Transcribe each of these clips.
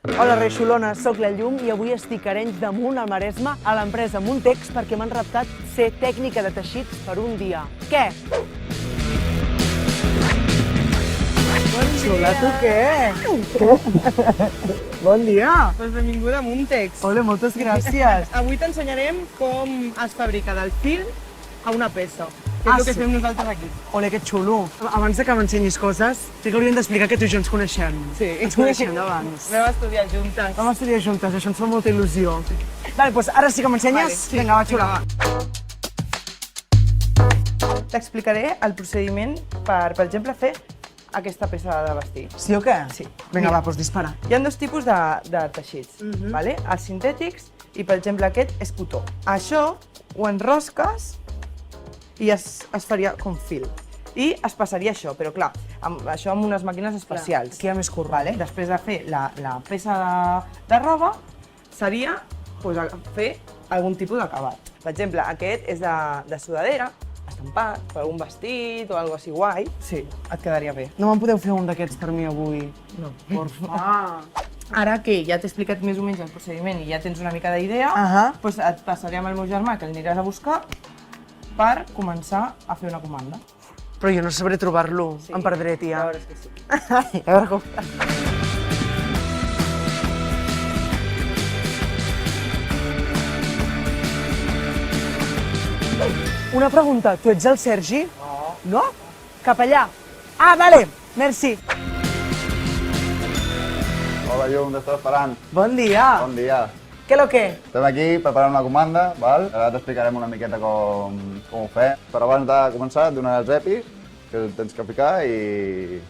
Hola, Reixolona, soc la Llum i avui estic a Arenys de Munt, al Maresme, a l'empresa Muntex perquè m'han reptat ser tècnica de teixits per un dia. Què? Xula, tu què? Bon dia! Doncs benvinguda a Muntex. Ole, moltes gràcies. Avui t'ensenyarem com es fabrica del fil a una peça, que és el que fem nosaltres aquí. Ole, que xulo. Abans de que m'ensenyis coses, sí que hauríem d'explicar que tu i jo ens coneixem. Sí. Ens coneixem d'abans. Vam estudiar juntes. Vam estudiar juntes, això ens fa molta il·lusió. Vale, doncs ara sí que m'ensenyes? Vale, sí. Vinga, va, xula. T'explicaré el procediment per exemple, fer aquesta peça de vestir. Sí o què? Sí. Vinga, Mira. va, doncs dispara. Hi ha dos tipus de teixits, vale? Els sintètics i, per exemple, aquest és cotó. Això ho enrosques i es faria com fil. I es passaria això, però clar, això amb unes màquines especials. Aquí hi ha més curro. Vale? Després de fer la peça de roba, seria fer algun tipus d'acabat. Per exemple, aquest és de sudadera, estampat, per algun vestit o alguna cosa així guai. Sí, et quedaria bé. No me'n podeu fer un d'aquests per mi avui? No. Porfa. Ara que ja t'he explicat més o menys el procediment i ja tens una mica d'idea, doncs et passaré amb el meu germà, que l'aniràs a buscar, per començar a fer una comanda. Però jo no sabré trobar-lo. Em perdré, tia. Ja veuràs que sí. A veure com... Una pregunta, tu ets el Sergi? No. No? Cap allà. Ah, vale, merci. Hola, Llum, t'estava esperant. Bon dia. Bon dia. Què lo que? Estem aquí preparant una comanda, val? Ara t'explicarem una miqueta com ho fem. Però abans de començar et donaré els EPIs, que tens que ficar i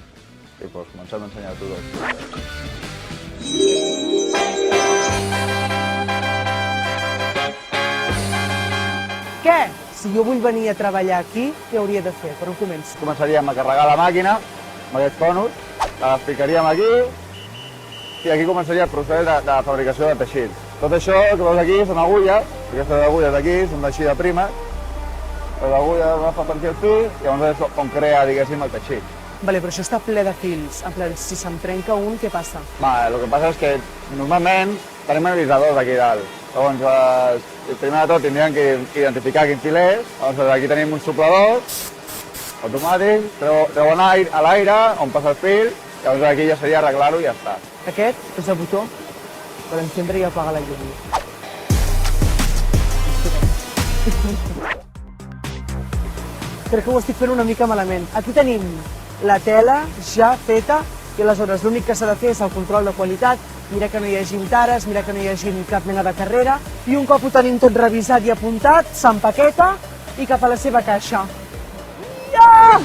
doncs comencem a ensenyar a tu dos. Què? Si jo vull venir a treballar aquí, què hauria de fer? Per on començo? Començaríem a carregar la màquina amb aquests conos, la ficaríem aquí i aquí començaria el procés de fabricació de teixits. Tot això que veus aquí són agulles, aquestes agulles d'aquí són d'així de primes. Les agulles les fa per aquí el fil i llavors és on crea, diguéssim, el teixit. Vale, però això està ple de fils. En plan, si se'm trenca un, què passa? El que passa és que normalment tenim analitzadors aquí dalt. Llavors, primer de tot tindríem que identificar quin fil és. Llavors, aquí tenim un soplador automàtic, treuen aire a l'aire on passa el fil, llavors aquí ja seria arreglar-ho i ja està. Aquest és el botó per encendre i apagar la llum. Crec que ho estic fent una mica malament. Aquí tenim la tela ja feta i aleshores l'únic que s'ha de fer és el control de qualitat, mirar que no hi hagi tares, mirar que no hi hagi cap mena de carrera i un cop ho tenim tot revisat i apuntat, s'empaqueta i cap a la seva caixa. Ja!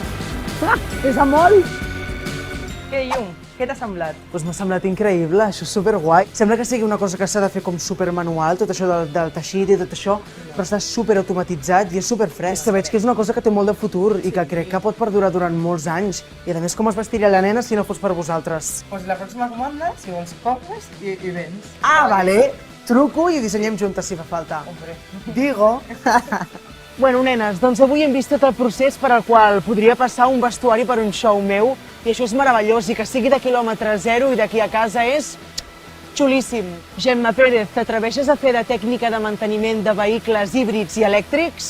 Pesa molt! Què, Llum? Què t'ha semblat? Doncs m'ha semblat increïble, això és superguai. Sembla que sigui una cosa que s'ha de fer com supermanual, tot això del teixit i tot això, però està superautomatitzat i és superfresc. Veig que és una cosa que té molt de futur i que crec que pot perdurar durant molts anys. I a més, com es vestiria la nena si no fos per vosaltres? Doncs la pròxima comanda, si vols, compres i vens. Ah, vale. Truco i ho dissenyem juntes si fa falta. Hombre. Digo. Bueno, nenes, doncs avui hem vist tot el procés per al qual podria passar un vestuari per un show meu i això és meravellós i que sigui de quilòmetre zero i d'aquí a casa és xulíssim. Gemma Pérez, t'atreveixes a fer de tècnica de manteniment de vehicles híbrids i elèctrics?